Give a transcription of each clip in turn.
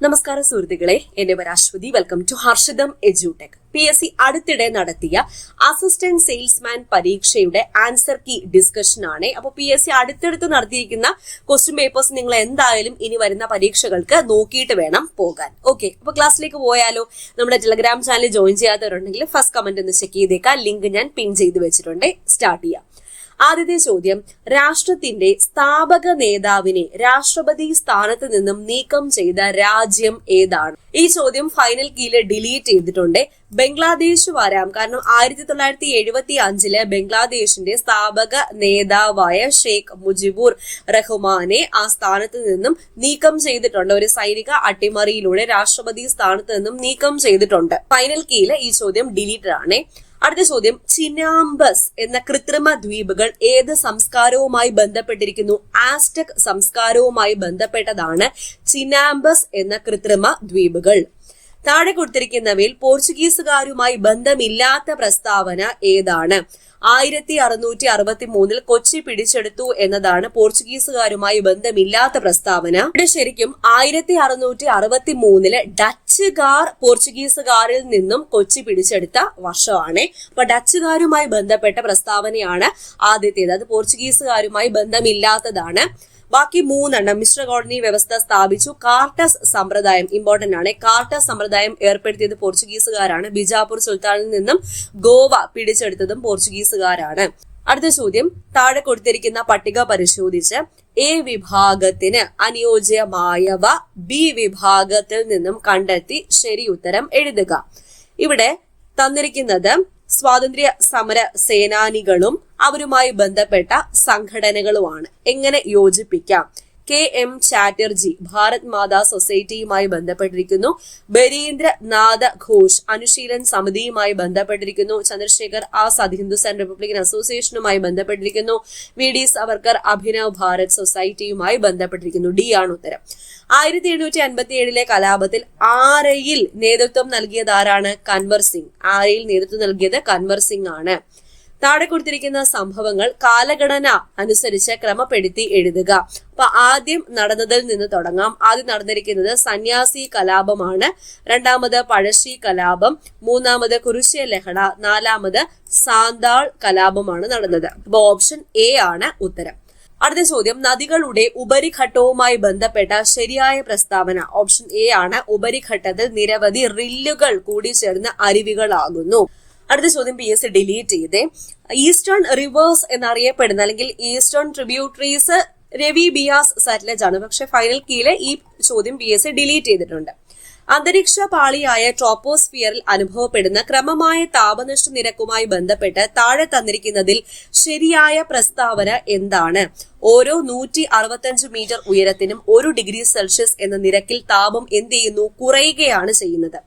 നമസ്കാരം സുഹൃത്തുക്കളെ, എന്റെ പേര് Aswathi. Welcome to Harshitham Edutech. PSC അടുത്തിടെ നടത്തിയ അസിസ്റ്റന്റ് സെയിൽസ്മാൻ പരീക്ഷയുടെ ആൻസർ കീ ഡിസ്കഷൻ ആണ്. അപ്പോൾ PSC അടുത്തടുത്ത് നടത്തിയിരിക്കുന്ന ക്വസ്റ്റ്യൻ പേപ്പേഴ്സ് നിങ്ങൾ എന്തായാലും ഇനി വരുന്ന പരീക്ഷകൾക്ക് നോക്കിയിട്ട് വേണം പോകാൻ. ഓക്കെ, അപ്പൊ ക്ലാസ്സിലേക്ക് പോയാലോ? നമ്മുടെ ടെലഗ്രാം ചാനൽ ജോയിൻ ചെയ്യാത്തവരുണ്ടെങ്കിൽ ഫസ്റ്റ് കമന്റ് ഒന്ന് ചെക്ക് ചെയ്തേക്കാം. ലിങ്ക് ഞാൻ പിൻ ചെയ്ത് വെച്ചിട്ടുണ്ട്. സ്റ്റാർട്ട് ചെയ്യാം. ആദ്യത്തെ ചോദ്യം, രാഷ്ട്രത്തിന്റെ സ്ഥാപക നേതാവിനെ രാഷ്ട്രപതി സ്ഥാനത്ത് നിന്നും നീക്കം ചെയ്ത രാജ്യം ഏതാണ്? ഈ ചോദ്യം ഫൈനൽ കീയില് ഡിലീറ്റ് ചെയ്തിട്ടുണ്ട്. ബംഗ്ലാദേശ് വരാം, കാരണം 1975 ബംഗ്ലാദേശിന്റെ സ്ഥാപക നേതാവായ ഷെയ്ഖ് മുജിബുർ റഹ്മാനെ ആ സ്ഥാനത്ത് നിന്നും നീക്കം ചെയ്തിട്ടുണ്ട്. ഒരു സൈനിക അട്ടിമറിയിലൂടെ രാഷ്ട്രപതി സ്ഥാനത്ത് നിന്നും നീക്കം ചെയ്തിട്ടുണ്ട്. ഫൈനൽ കീയില് ഈ ചോദ്യം ഡിലീറ്റഡ് ആണ്. അടുത്ത ചോദ്യം, ചിനാംബസ് എന്ന കൃത്രിമ ദ്വീപുകൾ ഏത് സംസ്കാരവുമായി ബന്ധപ്പെട്ടിരിക്കുന്നു? ആസ്ടെക് സംസ്കാരവുമായി ബന്ധപ്പെട്ടതാണ് ചിനാംബസ് എന്ന കൃത്രിമ ദ്വീപുകൾ. താഴെ കൊടുത്തിരിക്കുന്നവയിൽ പോർച്ചുഗീസുകാരുമായി ബന്ധമില്ലാത്ത പ്രസ്താവന ഏതാണ്? 1663 കൊച്ചി പിടിച്ചെടുത്തു എന്നതാണ് പോർച്ചുഗീസുകാരുമായി ബന്ധമില്ലാത്ത പ്രസ്താവന. ഇവിടെ ശരിക്കും 1663 ഡച്ചുകാർ പോർച്ചുഗീസുകാരിൽ നിന്നും കൊച്ചി പിടിച്ചെടുത്ത വർഷമാണ്. അപ്പൊ ഡച്ചുകാരുമായി ബന്ധപ്പെട്ട പ്രസ്താവനയാണ് ആദ്യത്തേത്. അത് പോർച്ചുഗീസുകാരുമായി ബന്ധമില്ലാത്തതാണ്. ബാക്കി 3 മിശ്ര കോളനി വ്യവസ്ഥ സ്ഥാപിച്ചു. കാർട്ടസ് സമ്പ്രദായം ഇമ്പോർട്ടന്റ് ആണ്. കാർട്ടസ് സമ്പ്രദായം ഏർപ്പെടുത്തിയത് പോർച്ചുഗീസുകാരാണ്. ബിജാപൂർ സുൽത്താനിൽ നിന്നും ഗോവ പിടിച്ചെടുത്തതും പോർച്ചുഗീസുകാരാണ്. അടുത്ത ചോദ്യം, താഴെ കൊടുത്തിരിക്കുന്ന പട്ടിക പരിശോധിച്ച് എ വിഭാഗത്തിന് അനുയോജ്യമായവ ബി വിഭാഗത്തിൽ നിന്നും കണ്ടെത്തി ശരി ഉത്തരം എഴുതുക. ഇവിടെ തന്നിരിക്കുന്നത് സ്വാതന്ത്ര്യ സമര സേനാനികളും അവരുമായി ബന്ധപ്പെട്ട സംഘടനകളുമാണ്. എങ്ങനെ യോജിപ്പിക്കാം? KM ചാറ്റർജി ഭാരത് മാതാ സൊസൈറ്റിയുമായി ബന്ധപ്പെട്ടിരിക്കുന്നു. ബരീന്ദ്രനാഥ ഘോഷ് അനുശീലൻ സമിതിയുമായി ബന്ധപ്പെട്ടിരിക്കുന്നു. ചന്ദ്രശേഖർ ആസാദ് ഹിന്ദുസ്ഥാൻ റിപ്പബ്ലിക്കൻ അസോസിയേഷനുമായി ബന്ധപ്പെട്ടിരിക്കുന്നു. VD സവർക്കർ അഭിനവ് ഭാരത് സൊസൈറ്റിയുമായി ബന്ധപ്പെട്ടിരിക്കുന്നു. ഡി ആണ് ഉത്തരം. 1757 കലാപത്തിൽ ആരയിൽ നേതൃത്വം നൽകിയത് ആരാണ്? കൻവർ സിംഗ്. ആരയിൽ നേതൃത്വം നൽകിയത് കൻവർ സിംഗ് ആണ്. താഴെ കൊടുത്തിരിക്കുന്ന സംഭവങ്ങൾ കാലഗണന അനുസരിച്ച് ക്രമപ്പെടുത്തി എഴുതുക. അപ്പൊ ആദ്യം നടന്നതിൽ നിന്ന് തുടങ്ങാം. ആദ്യം നടന്നിരിക്കുന്നത് സന്യാസി കലാപമാണ്. രണ്ടാമത് പഴശ്ശി കലാപം, മൂന്നാമത് കുരിശ്യ ലഹള, നാലാമത് സാന്താൾ കലാപമാണ് നടന്നത്. അപ്പൊ ഓപ്ഷൻ എ ആണ് ഉത്തരം. അടുത്ത ചോദ്യം, നദികളുടെ ഉപരിഘട്ടവുമായി ബന്ധപ്പെട്ട ശരിയായ പ്രസ്താവന. ഓപ്ഷൻ എ ആണ്. ഉപരിഘട്ടത്തിൽ നിരവധി റില്ലുകൾ കൂടി ചേർന്ന് അരുവികളാകുന്നു. അടുത്ത ചോദ്യം PSC ഡിലീറ്റ് ചെയ്തേ. ഈസ്റ്റേൺ റിവേഴ്സ് എന്നറിയപ്പെടുന്ന അല്ലെങ്കിൽ ഈസ്റ്റേൺ ട്രിബ്യൂട്ടറീസ് രവി ബിയാസ് സറ്റ്ലജ് ആണ്. പക്ഷെ ഫൈനൽ കീയില് ഈ ചോദ്യം PSC ഡിലീറ്റ് ചെയ്തിട്ടുണ്ട്. അന്തരീക്ഷ പാളിയായ ട്രോപ്പോസ്ഫിയറിൽ അനുഭവപ്പെടുന്ന ക്രമമായ താപനഷ്ട നിരക്കുമായി ബന്ധപ്പെട്ട് താഴെ തന്നിരിക്കുന്നതിൽ ശരിയായ പ്രസ്താവന എന്താണ്? ഓരോ 165 മീറ്റർ ഉയരത്തിനും 1 ഡിഗ്രി സെൽഷ്യസ് എന്ന നിരക്കിൽ താപം എന്ത് ചെയ്യുന്നു? കുറയുകയാണ് ചെയ്യുന്നത്.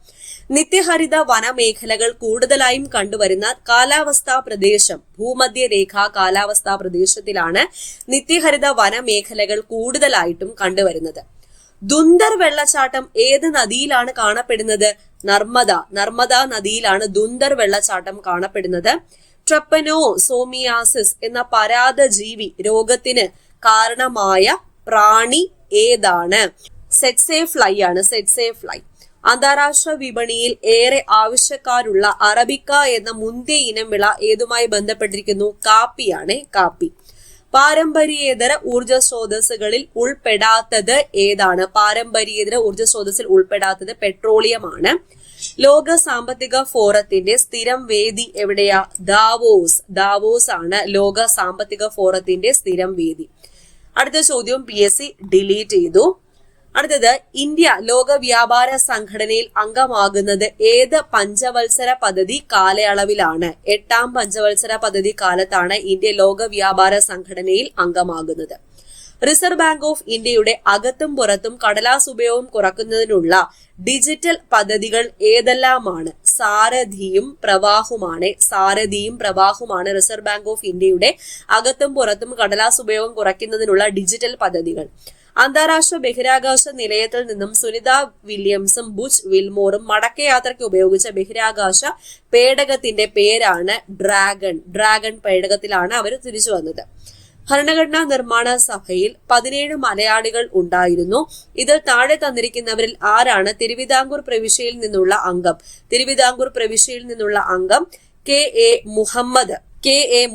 നിത്യഹരിത വനമേഖലകൾ കൂടുതലായും കണ്ടുവരുന്ന കാലാവസ്ഥാ പ്രദേശം ഭൂമധ്യരേഖ കാലാവസ്ഥാ പ്രദേശത്തിലാണ് നിത്യഹരിത വനമേഖലകൾ കൂടുതലായിട്ടും കണ്ടുവരുന്നത്. ദുന്ദർ വെള്ളച്ചാട്ടം ഏത് നദിയിലാണ് കാണപ്പെടുന്നത്? നർമ്മദ നദിയിലാണ് ദുന്ദർ വെള്ളച്ചാട്ടം കാണപ്പെടുന്നത്. ട്രപ്പനോ സോമിയാസിസ് എന്ന പരാദജീവി രോഗത്തിന് കാരണമായ പ്രാണി ഏതാണ്? സെറ്റ്സേ ഫ്ലൈ ആണ്. സെറ്റ്സേ ഫ്ലൈ. അന്താരാഷ്ട്ര വിപണിയിൽ ഏറെ ആവശ്യക്കാരുള്ള അറബിക്ക എന്ന മുന്തിയ ഇനം വിള ഏതുമായി ബന്ധപ്പെട്ടിരിക്കുന്നു? കാപ്പിയാണ്. കാപ്പി. പാരമ്പര്യേതര ഊർജ സ്രോതസ്സുകളിൽ ഉൾപ്പെടാത്തത് ഏതാണ്? പാരമ്പര്യേതര ഊർജ സ്രോതസ്സിൽ ഉൾപ്പെടാത്തത് പെട്രോളിയം ആണ്. ലോക സാമ്പത്തിക ഫോറത്തിന്റെ സ്ഥിരം വേദി എവിടെയാ? ദാവോസ് ആണ് ലോക സാമ്പത്തിക ഫോറത്തിന്റെ സ്ഥിരം വേദി. അടുത്ത ചോദ്യം PSC ഡിലീറ്റ് ചെയ്തു. അടുത്തത്, ഇന്ത്യ ലോക വ്യാപാര സംഘടനയിൽ അംഗമാകുന്നത് ഏത് പഞ്ചവത്സര പദ്ധതി കാലയളവിലാണ്? 8ാം പഞ്ചവത്സര പദ്ധതി കാലത്താണ് ഇന്ത്യ ലോക വ്യാപാര സംഘടനയിൽ അംഗമാകുന്നത്. റിസർവ് ബാങ്ക് ഓഫ് ഇന്ത്യയുടെ അകത്തും പുറത്തും കടലാസ് ഉപയോഗം കുറയ്ക്കുന്നതിനുള്ള ഡിജിറ്റൽ പദ്ധതികൾ ഏതെല്ലാമാണ്? സാരഥിയും പ്രവാഹുമാണ് റിസർവ് ബാങ്ക് ഓഫ് ഇന്ത്യയുടെ അകത്തും പുറത്തും കടലാസ് ഉപയോഗം കുറയ്ക്കുന്നതിനുള്ള ഡിജിറ്റൽ പദ്ധതികൾ. അന്താരാഷ്ട്ര ബഹിരാകാശ നിലയത്തിൽ നിന്നും സുനിത വില്യംസും ബുച്ച് വിൽമോറും മടക്കയാത്രയ്ക്ക് ഉപയോഗിച്ച ബഹിരാകാശ പേടകത്തിന്റെ പേരാണ് ഡ്രാഗൺ പേടകത്തിലാണ് അവർ തിരിച്ചു വന്നത്. ഭരണഘടനാ നിർമ്മാണ സഭയിൽ 17 മലയാളികൾ ഉണ്ടായിരുന്നു. ഇതിൽ താഴെ തന്നിരിക്കുന്നവരിൽ ആരാണ് തിരുവിതാംകൂർ പ്രവിശ്യയിൽ നിന്നുള്ള അംഗം? തിരുവിതാംകൂർ പ്രവിശ്യയിൽ നിന്നുള്ള അംഗം കെ.എ.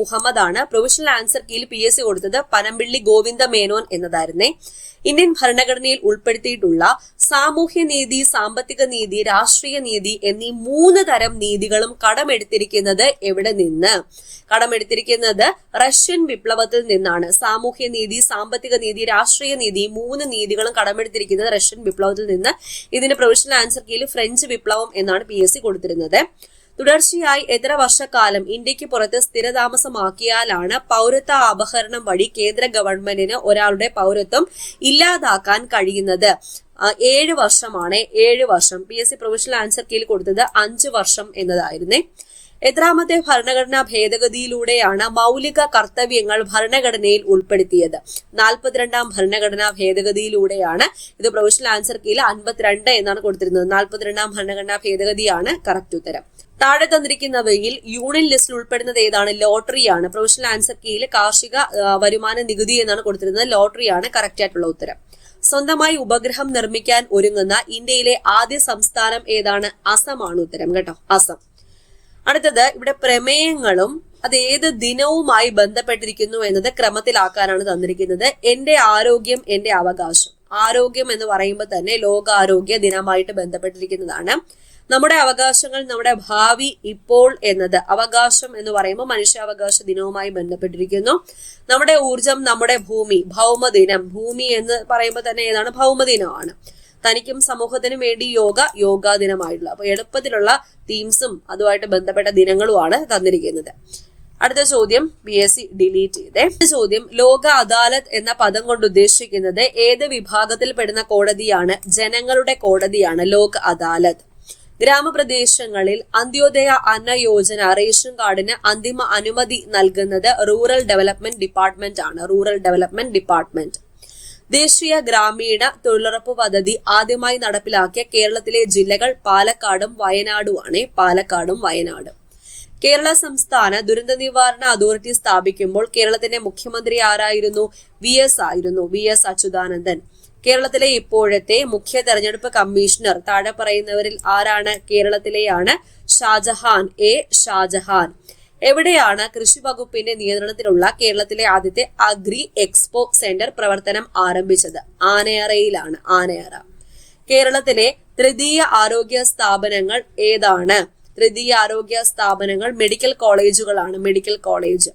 മുഹമ്മദ് ആണ്. പ്രൊവിഷണൽ ആൻസർ കീയിൽ PSC കൊടുത്തത് പനമ്പിള്ളി ഗോവിന്ദ മേനോൻ എന്നതായിരുന്നേ. ഇന്ത്യൻ ഭരണഘടനയിൽ ഉൾപ്പെടുത്തിയിട്ടുള്ള സാമൂഹ്യ നീതി, സാമ്പത്തിക നീതി, രാഷ്ട്രീയ നീതി എന്നീ 3 തരം നീതികളും കടമെടുത്തിരിക്കുന്നത് എവിടെ നിന്ന്? കടമെടുത്തിരിക്കുന്നത് റഷ്യൻ വിപ്ലവത്തിൽ നിന്നാണ്. സാമൂഹ്യ നീതി, സാമ്പത്തിക നീതി, രാഷ്ട്രീയ നീതി, 3 നീതികളും കടമെടുത്തിരിക്കുന്നത് റഷ്യൻ വിപ്ലവത്തിൽ നിന്ന്. ഇതിന്റെ പ്രൊവിഷണൽ ആൻസർ കീയിൽ ഫ്രഞ്ച് വിപ്ലവം എന്നാണ് PSC കൊടുത്തിരുന്നത്. തുടർച്ചയായി എത്ര വർഷക്കാലം ഇന്ത്യക്ക് പുറത്ത് സ്ഥിരതാമസമാക്കിയാലാണ് പൗരത്വ അപഹരണം വഴി കേന്ദ്ര ഗവൺമെന്റിന് ഒരാളുടെ പൗരത്വം ഇല്ലാതാക്കാൻ കഴിയുന്നത്? 7 വർഷമാണ്. 7 വർഷം. PSC പ്രൊവിഷണൽ ആൻസർ കീയിൽ കൊടുത്തത് 5 വർഷം എന്നതായിരുന്നേ. എത്രാമത്തെ ഭരണഘടനാ ഭേദഗതിയിലൂടെയാണ് മൗലിക കർത്തവ്യങ്ങൾ ഭരണഘടനയിൽ ഉൾപ്പെടുത്തിയത്? 42ാം ഭരണഘടനാ ഭേദഗതിയിലൂടെയാണ്. ഇത് പ്രൊവിഷണൽ ആൻസർ കീയിൽ 52 എന്നാണ് കൊടുത്തിരുന്നത്. 42ാം ഭരണഘടനാ ഭേദഗതിയാണ് കറക്റ്റ് ഉത്തരം. താഴെ തന്നിരിക്കുന്നവയിൽ യൂണിയൻ ലിസ്റ്റിൽ ഉൾപ്പെടുന്നത് ഏതാണ്? ലോട്ടറിയാണ്. പ്രൊവിഷണൽ ആൻസർ കീയിൽ കാർഷിക വരുമാന നികുതി എന്നാണ് കൊടുത്തിരുന്നത്. ലോട്ടറിയാണ് കറക്റ്റ് ആയിട്ടുള്ള ഉത്തരം. സ്വന്തമായി ഉപഗ്രഹം നിർമ്മിക്കാൻ ഒരുങ്ങുന്ന ഇന്ത്യയിലെ ആദ്യ സംസ്ഥാനം ഏതാണ്? അസമാണ് ഉത്തരം കേട്ടോ, അസം. അടുത്തത് ഇവിടെ പ്രമേയങ്ങളും അത് ഏത് ദിനവുമായി ബന്ധപ്പെട്ടിരിക്കുന്നു എന്നത് ക്രമത്തിലാക്കാനാണ് തന്നിരിക്കുന്നത്. എന്റെ ആരോഗ്യം എന്റെ അവകാശം. ആരോഗ്യം എന്ന് പറയുമ്പോൾ തന്നെ ലോകാരോഗ്യ ദിനമായിട്ട് ബന്ധപ്പെട്ടിരിക്കുന്നതാണ്. നമ്മുടെ അവകാശങ്ങൾ, നമ്മുടെ ഭാവി ഇപ്പോൾ എന്നത് അവകാശം എന്ന് പറയുമ്പോൾ മനുഷ്യാവകാശ ദിനവുമായി ബന്ധപ്പെട്ടിരിക്കുന്നു. നമ്മുടെ ഊർജം, നമ്മുടെ ഭൂമി, ഭൗമദിനം. ഭൂമി എന്ന് പറയുമ്പോൾ തന്നെ ഏതാണ്? ഭൗമദിനമാണ്. തനിക്കും സമൂഹത്തിനും വേണ്ടി യോഗാ ദിനമായിട്ടുള്ള. അപ്പൊ എളുപ്പത്തിലുള്ള തീംസും അതുമായിട്ട് ബന്ധപ്പെട്ട ദിനങ്ങളുമാണ് തന്നിരിക്കുന്നത്. അടുത്ത ചോദ്യം PSC ഡിലീറ്റ് ചെയ്തേ. ചോദ്യം, ലോക അദാലത്ത് എന്ന പദം കൊണ്ട് ഉദ്ദേശിക്കുന്നത് ഏത് വിഭാഗത്തിൽ പെടുന്ന കോടതിയാണ്? ജനങ്ങളുടെ കോടതിയാണ് ലോക് അദാലത്ത്. ഗ്രാമപ്രദേശങ്ങളിൽ അന്ത്യോദയ അന്ന യോജന റേഷൻ കാർഡിന് അന്തിമ അനുമതി നൽകുന്നത് റൂറൽ ഡെവലപ്മെന്റ് ഡിപ്പാർട്ട്മെന്റ് ആണ്. Rural development department. ദേശീയ ഗ്രാമീണ തൊഴിലുറപ്പ് പദ്ധതി ആദ്യമായി നടപ്പിലാക്കിയ കേരളത്തിലെ ജില്ലകൾ പാലക്കാടും വയനാടുമാണ്. പാലക്കാടും വയനാടും. കേരള സംസ്ഥാന ദുരന്ത നിവാരണ അതോറിറ്റി സ്ഥാപിക്കുമ്പോൾ കേരളത്തിന്റെ മുഖ്യമന്ത്രി ആരായിരുന്നു? VS അച്യുതാനന്ദൻ. കേരളത്തിലെ ഇപ്പോഴത്തെ മുഖ്യ തെരഞ്ഞെടുപ്പ് കമ്മീഷണർ താഴെ പറയുന്നവരിൽ ആരാണ്? കേരളത്തിലെയാണ് ഷാജഹാൻ. എവിടെയാണ് കൃഷി വകുപ്പിന്റെ നിയന്ത്രണത്തിലുള്ള കേരളത്തിലെ ആദ്യത്തെ അഗ്രി എക്സ്പോ സെന്റർ പ്രവർത്തനം ആരംഭിച്ചത്? ആനയറയിലാണ്. ആനയറ. കേരളത്തിലെ തൃതീയ ആരോഗ്യ സ്ഥാപനങ്ങൾ ഏതാണ്? തൃതീയ ആരോഗ്യ സ്ഥാപനങ്ങൾ മെഡിക്കൽ കോളേജുകളാണ്. Medical college.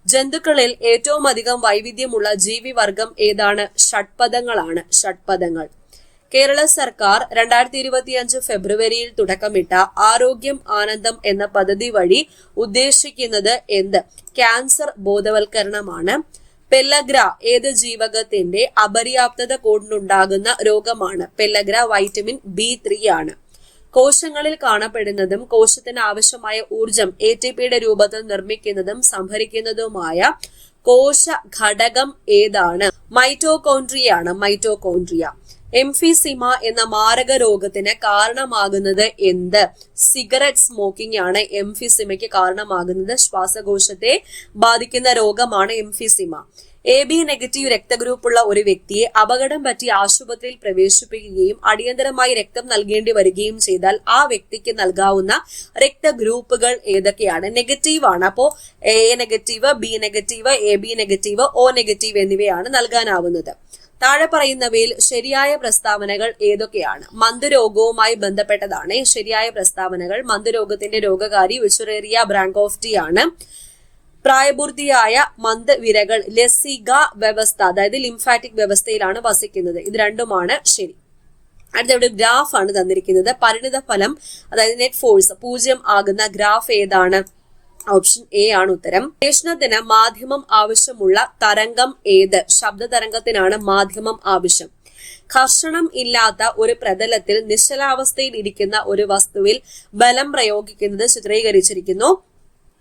ജന്തുക്കളിൽ ഏറ്റവും അധികം വൈവിധ്യമുള്ള ജീവിവർഗം ഏതാണ്? ഷഡ്പദങ്ങളാണ്. ഷഡ്പദങ്ങൾ. കേരള സർക്കാർ 2025 ഫെബ്രുവരിയിൽ തുടക്കമിട്ട ആരോഗ്യം ആനന്ദം എന്ന പദ്ധതി വഴി ഉദ്ദേശിക്കുന്നത് എന്ത്? ക്യാൻസർ ബോധവൽക്കരണമാണ്. പെല്ലഗ്ര ഏത് ജീവകത്തിന്റെ അപര്യാപ്തത കൊണ്ടുണ്ടാകുന്ന രോഗമാണ്? പെല്ലഗ്ര വൈറ്റമിൻ B3 ആണ്. കോശങ്ങളിൽ കാണപ്പെടുന്നതും കോശത്തിന് ആവശ്യമായ ഊർജം ATPയുടെ രൂപത്തിൽ നിർമ്മിക്കുന്നതും സംഭരിക്കുന്നതുമായ കോശ ഘടകം ഏതാണ്? മൈറ്റോകോൺട്രിയയാണ്. മൈറ്റോകോൺട്രിയ. എംഫിസിമ എന്ന മാരക രോഗത്തിന് കാരണമാകുന്നത് എന്ത്? സിഗരറ്റ് സ്മോക്കിംഗ് ആണ് എംഫിസിമയ്ക്ക് കാരണമാകുന്നത്. ശ്വാസകോശത്തെ ബാധിക്കുന്ന രോഗമാണ് എംഫിസിമ. AB നെഗറ്റീവ് രക്തഗ്രൂപ്പുള്ള ഒരു വ്യക്തിയെ അപകടം പറ്റി ആശുപത്രിയിൽ പ്രവേശിപ്പിക്കുകയും അടിയന്തരമായി രക്തം നൽകേണ്ടി വരികയും ചെയ്താൽ ആ വ്യക്തിക്ക് നൽകാവുന്ന രക്തഗ്രൂപ്പുകൾ ഏതൊക്കെയാണ്? നെഗറ്റീവ് ആണ്. അപ്പോ A negative, B negative, AB negative, O negative എന്നിവയാണ് നൽകാനാവുന്നത്. താഴെ പറയുന്നവയിൽ ശരിയായ പ്രസ്താവനകൾ ഏതൊക്കെയാണ്? മന്ദരോഗവുമായി ബന്ധപ്പെട്ടതാണ് ശരിയായ പ്രസ്താവനകൾ. മന്ദരോഗത്തിന്റെ രോഗകാരി വിച്ചുറേറിയ ബ്രാങ്കോഫ്റ്റി ആണ്. പ്രായപൂർത്തിയായ മന്ദവിരകൾ ലസിക വ്യവസ്ഥ, അതായത് ലിംഫാറ്റിക് വ്യവസ്ഥയിലാണ് വസിക്കുന്നത്. ഇത് രണ്ടുമാണ് ശരി. അടുത്ത ഗ്രാഫ് ആണ് തന്നിരിക്കുന്നത്. പരിണിത ഫലം അതായത് നെറ്റ് ഫോഴ്സ് 0 ആകുന്ന ഗ്രാഫ് ഏതാണ്? ഓപ്ഷൻ A ആണ് ഉത്തരം. പ്രേഷണത്തിന് മാധ്യമം ആവശ്യമുള്ള തരംഗം ഏത്? ശബ്ദ തരംഗത്തിനാണ് മാധ്യമം ആവശ്യം. ഘർഷണം ഇല്ലാത്ത ഒരു പ്രതലത്തിൽ നിശ്ചലാവസ്ഥയിൽ ഇരിക്കുന്ന ഒരു വസ്തുവിൽ ബലം പ്രയോഗിക്കുന്നത് ചിത്രീകരിച്ചിരിക്കുന്നു.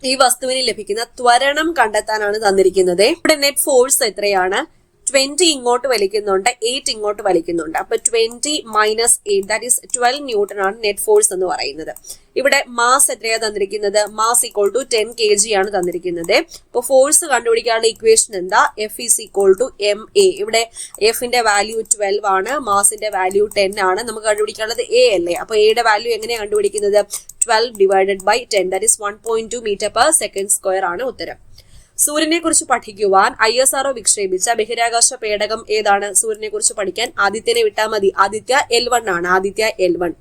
ഈ വസ്തുവിന് ലഭിക്കുന്ന ത്വരണം കണ്ടെത്താനാണ് തന്നിരിക്കുന്നത്. ഇവിടെ നെറ്റ് ഫോഴ്സ് എത്രയാണ്? 20 ഇങ്ങോട്ട് വലിക്കുന്നുണ്ട്, 8 ഇങ്ങോട്ട് വലിക്കുന്നുണ്ട്. അപ്പൊ 20 മൈനസ് 8 ദാറ്റ് ഈസ് 12 ന്യൂട്ടൺ ആണ് നെറ്റ് ഫോഴ്സ് എന്ന് പറയുന്നത്. ഇവിടെ മാസ് എത്രയാ തന്നിരിക്കുന്നത്? മാസ് ഈക്വൾ ടു 10 kg ആണ് തന്നിരിക്കുന്നത്. അപ്പൊ ഫോഴ്സ് കണ്ടുപിടിക്കാനുള്ള ഇക്വേഷൻ എന്താ? F is equal to M A. ഇവിടെ എഫിന്റെ വാല്യൂ 12 ആണ്, മാസിന്റെ വാല്യൂ 10 ആണ്. നമുക്ക് കണ്ടുപിടിക്കാനുള്ളത് എ അല്ലേ? അപ്പൊ എയുടെ വാല്യൂ എങ്ങനെയാണ് കണ്ടുപിടിക്കുന്നത്? 12 divided by 10 that is 1.2 metre per second square ആണ് ഉത്തരം. സൂര്യനെ കുറിച്ച് പഠിക്കുവാൻ ISRO വിക്ഷേപിച്ച ബഹിരാകാശ പേടകം ഏതാണ്? സൂര്യനെ കുറിച്ച് പഠിക്കാൻ ആദിത്യനെ വിട്ടാൽ മതി. ആദിത്യ L1 ആണ്. ആദിത്യ L1.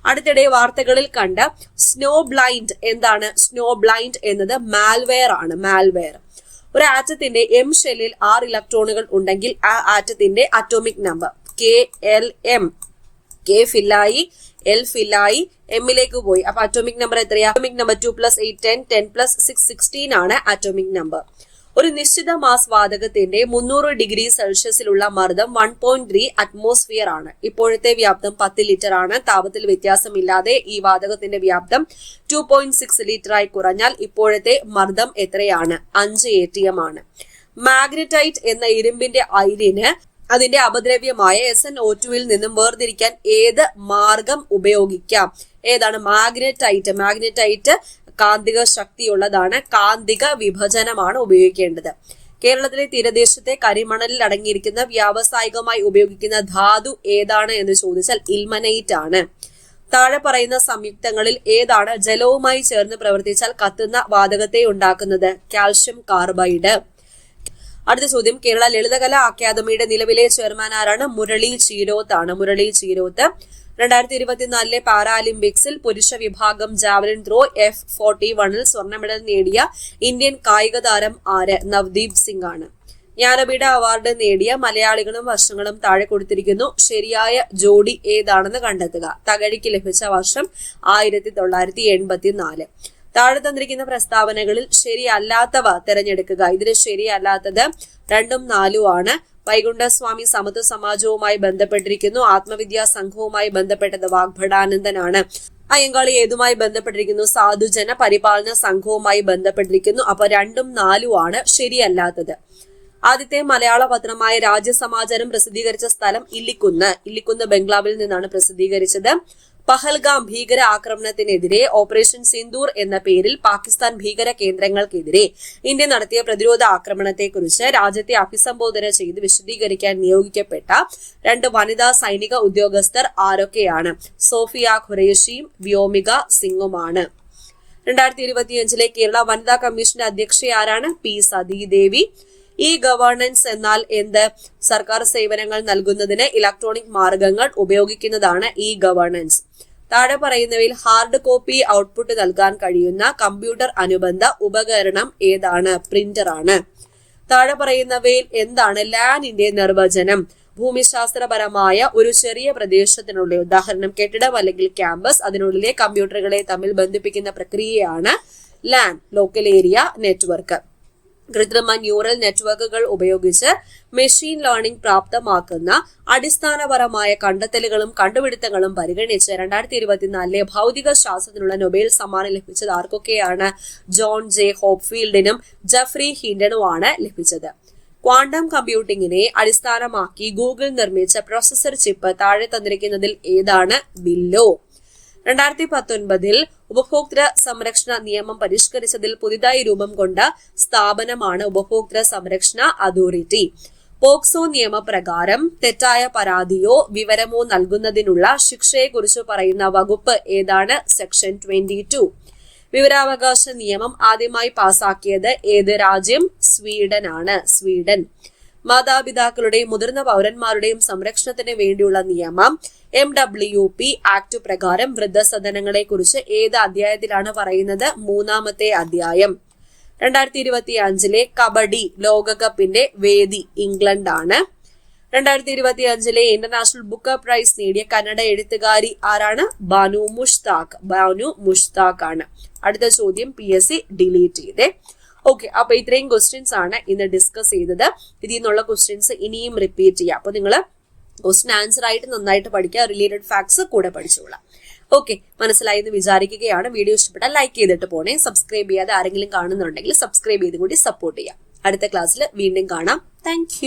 അടുത്തിടെ വാർത്തകളിൽ കണ്ട സ്നോ ബ്ലൈൻഡ് എന്താണ്? സ്നോ ബ്ലൈൻഡ് എന്നത് മാൽവെയർ ആണ്. മാൽവെയർ. ഒരു ആറ്റത്തിന്റെ M ഷെല്ലിൽ 6 ഇലക്ട്രോണുകൾ ഉണ്ടെങ്കിൽ ആ ആറ്റത്തിന്റെ അറ്റോമിക് നമ്പർ KLM. K ഫില്ലായി, L ഫില്ലായി, എമ്മിലേക്ക് പോയി. അപ്പൊ അറ്റോമിക് നമ്പർ എത്രയാ? അറ്റോമിക് നമ്പർ 2 + 8 10, 10 + 6 16 ആണ് അറ്റോമിക് നമ്പർ. ഒരു നിശ്ചിത മാസ് വാതകത്തിന്റെ 300 ഡിഗ്രി സെൽഷ്യസിലുള്ള മർദ്ദം 1.3 അറ്റ്മോസ്ഫിയർ ആണ്. ഇപ്പോഴത്തെ വ്യാപ്തം 10 ലിറ്റർ ആണ്. താപത്തിൽ വ്യത്യാസമില്ലാതെ ഈ വാതകത്തിന്റെ വ്യാപ്തം 2.6 ലിറ്ററായി കുറഞ്ഞാൽ ഇപ്പോഴത്തെ മർദ്ദം എത്രയാണ്? 5 atm ആണ്. മാഗ്നറ്റൈറ്റ് എന്ന ഇരുമ്പിന്റെ അയിരിന് അതിന്റെ അപദ്രവ്യമായ SnO2 നിന്നും വേർതിരിക്കാൻ ഏത് മാർഗം ഉപയോഗിക്കാം? ഏതാണ്? മാഗ്നറ്റൈറ്റ്. മാഗ്നറ്റൈറ്റ് കാന്തിക ശക്തിയുള്ളതാണ്. കാന്തിക വിഭജനമാണ് ഉപയോഗിക്കേണ്ടത്. കേരളത്തിലെ തീരദേശത്തെ കരിമണലിൽ അടങ്ങിയിരിക്കുന്ന വ്യാവസായികമായി ഉപയോഗിക്കുന്ന ധാതു ഏതാണ് എന്ന് ചോദിച്ചാൽ ഇൽമനൈറ്റ് ആണ്. താഴെ പറയുന്ന സംയുക്തങ്ങളിൽ ഏതാണ് ജലവുമായി ചേർന്ന് പ്രവർത്തിച്ചാൽ കത്തുന്ന വാതകത്തെ ഉണ്ടാക്കുന്നത്? Calcium carbide. അടുത്ത ചോദ്യം, കേരള ലളിതകലാ അക്കാദമിയുടെ നിലവിലെ ചെയർമാൻ ആരാണ്? മുരളി ചീരോത്ത് ആണ്. മുരളി ചീരോത്ത്. 2024 പാരാലിമ്പിക്സിൽ പുരുഷ വിഭാഗം ജാവലിൻ ത്രോ F41 സ്വർണ്ണ മെഡൽ നേടിയ ഇന്ത്യൻ കായിക താരം ആര്? നവ്ദീപ് സിംഗ് ആണ്. ജ്ഞാനപീഠ അവാർഡ് നേടിയ മലയാളികളും വർഷങ്ങളും താഴെ കൊടുത്തിരിക്കുന്നു. ശരിയായ ജോഡി ഏതാണെന്ന് കണ്ടെത്തുക. തകഴിക്ക് ലഭിച്ച വർഷം 1984. താഴെ തന്നിരിക്കുന്ന പ്രസ്താവനകളിൽ ശരിയല്ലാത്തവ തിരഞ്ഞെടുക്കുക. ഇതിന് ശരിയല്ലാത്തത് 2ഉം 4ഉം ആണ്. വൈകുണ്ഠസ്വാമി സമത്വ സമാജവുമായി ബന്ധപ്പെട്ടിരിക്കുന്നു. ആത്മവിദ്യാ സംഘവുമായി ബന്ധപ്പെട്ടത് വാഗ്ഭടാനന്ദനാണ്. അയ്യങ്കാളി ഏതുമായി ബന്ധപ്പെട്ടിരിക്കുന്നു? സാധുജന പരിപാലന സംഘവുമായി ബന്ധപ്പെട്ടിരിക്കുന്നു. അപ്പൊ 2ഉം 4ഉം ആണ് ശരിയല്ലാത്തത്. ആദ്യത്തെ മലയാള പത്രമായ രാജ്യസമാചാരം പ്രസിദ്ധീകരിച്ച സ്ഥലം ഇല്ലിക്കുന്ന്. ഇല്ലിക്കുന്ന് ബംഗ്ലാവിൽ നിന്നാണ് പ്രസിദ്ധീകരിച്ചത്. പഹൽഗാം ഭീകര ആക്രമണത്തിനെതിരെ ഓപ്പറേഷൻ സിന്ദൂർ എന്ന പേരിൽ പാകിസ്ഥാൻ ഭീകര കേന്ദ്രങ്ങൾക്കെതിരെ ഇന്ത്യ നടത്തിയ പ്രതിരോധ ആക്രമണത്തെക്കുറിച്ച് രാജ്യത്തെ അഭിസംബോധന ചെയ്ത് വിശദീകരിക്കാൻ നിയോഗിക്കപ്പെട്ട 2 വനിതാ സൈനിക ഉദ്യോഗസ്ഥർ ആരൊക്കെയാണ്? സോഫിയ ഖുറേഷിയും വ്യോമിക സിംഗുമാണ്. 2025 കേരള വനിതാ കമ്മീഷന്റെ അധ്യക്ഷ ആരാണ്? P സതീദേവി. ഇ ഗവേണൻസ് എന്നാൽ എന്ത്? സർക്കാർ സേവനങ്ങൾ നൽകുന്നതിന് ഇലക്ട്രോണിക് മാർഗങ്ങൾ ഉപയോഗിക്കുന്നതാണ് ഇ ഗവേണൻസ്. താഴെ പറയുന്നവയിൽ ഹാർഡ് കോപ്പി ഔട്ട്പുട്ട് നൽകാൻ കഴിയുന്ന കമ്പ്യൂട്ടർ അനുബന്ധ ഉപകരണം ഏതാണ്? പ്രിന്റർ ആണ്. താഴെ പറയുന്നവയിൽ എന്താണ് ലാനിന്റെ നിർവചനം? ഭൂമിശാസ്ത്രപരമായ ഒരു ചെറിയ പ്രദേശത്തിനുള്ളിൽ, ഉദാഹരണം കെട്ടിടം അല്ലെങ്കിൽ ക്യാമ്പസ്, അതിനുള്ളിലെ കമ്പ്യൂട്ടറുകളെ തമ്മിൽ ബന്ധിപ്പിക്കുന്ന പ്രക്രിയയാണ് ലാൻ, ലോക്കൽ ഏരിയ നെറ്റ്വർക്ക്. കൃത്രിമ ന്യൂറൽ നെറ്റ്വർക്കുകൾ ഉപയോഗിച്ച് മെഷീൻ ലേണിംഗ് പ്രാപ്തമാക്കുന്ന അടിസ്ഥാനപരമായ കണ്ടെത്തലുകളും കണ്ടുപിടുത്തങ്ങളും പരിഗണിച്ച് 2024 ഭൗതിക ശാസ്ത്രത്തിനുള്ള നൊബേൽ സമ്മാനം ലഭിച്ചത് ആർക്കൊക്കെയാണ്? ജോൺ ജെ ഹോപ്ഫീൽഡിനും ജെഫ്രി ഹിൻഡനുമാണ് ലഭിച്ചത്. ക്വാണ്ടം കമ്പ്യൂട്ടിങ്ങിനെ അടിസ്ഥാനമാക്കി ഗൂഗിൾ നിർമ്മിച്ച പ്രോസസർ ചിപ്പ് താഴെ തന്നിരിക്കുന്നതിൽ ഏതാണ്? ബില്ലോ. 2019 ഉപഭോക്തൃ സംരക്ഷണ നിയമം പരിഷ്കരിച്ചതിൽ പുതിയതായി രൂപം കൊണ്ട സ്ഥാപനമാണ് ഉപഭോക്തൃ സംരക്ഷണ അതോറിറ്റി. പോക്സോ നിയമപ്രകാരം തെറ്റായ പരാതിയോ വിവരമോ നൽകുന്നതിനുള്ള ശിക്ഷയെക്കുറിച്ച് പറയുന്ന വകുപ്പ് ഏതാണ്? സെക്ഷൻ 22. വിവരാവകാശ നിയമം ആദ്യമായി പാസാക്കിയത് ഏത് രാജ്യം? സ്വീഡൻ ആണ്. സ്വീഡൻ. മാതാപിതാക്കളുടെയും മുതിർന്ന പൗരന്മാരുടെയും സംരക്ഷണത്തിന് വേണ്ടിയുള്ള നിയമം MWP ആക്ട് പ്രകാരം വൃദ്ധസദനങ്ങളെ കുറിച്ച് ഏത് അധ്യായത്തിലാണ് പറയുന്നത്? 3-ാമത്തെ അധ്യായം. 2025 കബഡി ലോകകപ്പിന്റെ വേദി ഇംഗ്ലണ്ട് ആണ്. 2025 ഇന്റർനാഷണൽ ബുക്ക് പ്രൈസ് നേടിയ കന്നഡ എഴുത്തുകാരി ആരാണ്? ബാനു മുഷ്താഖ്. ബാനു മുഷ്താഖ് ആണ്. അടുത്ത ചോദ്യം PSC ഡിലീറ്റ് ചെയ്തേ. ഓക്കെ, അപ്പൊ ഇത്രയും ക്വസ്റ്റ്യൻസ് ആണ് ഇന്ന് ഡിസ്കസ് ചെയ്തത്. ഇതിൽ നിന്നുള്ള ക്വസ്റ്റ്യൻസ് ഇനിയും റിപ്പീറ്റ് ചെയ്യാം. അപ്പൊ നിങ്ങൾ ക്വസ്റ്റ്യൻ ആൻസർ ആയിട്ട് നന്നായിട്ട് പഠിക്കുക, റിലേറ്റഡ് ഫാക്ട്സ് കൂടെ പഠിച്ചോളാം. ഓക്കെ, മനസ്സിലായി എന്ന് വിചാരിക്കുകയാണ്. വീഡിയോ ഇഷ്ടപ്പെട്ടാൽ ലൈക്ക് ചെയ്തിട്ട് പോണേ. സബ്സ്ക്രൈബ് ചെയ്യാതെ ആരെങ്കിലും കാണുന്നുണ്ടെങ്കിൽ സബ്സ്ക്രൈബ് ചെയ്ത് കൂടി സപ്പോർട്ട് ചെയ്യാം. അടുത്ത ക്ലാസ്സിൽ വീണ്ടും കാണാം. താങ്ക്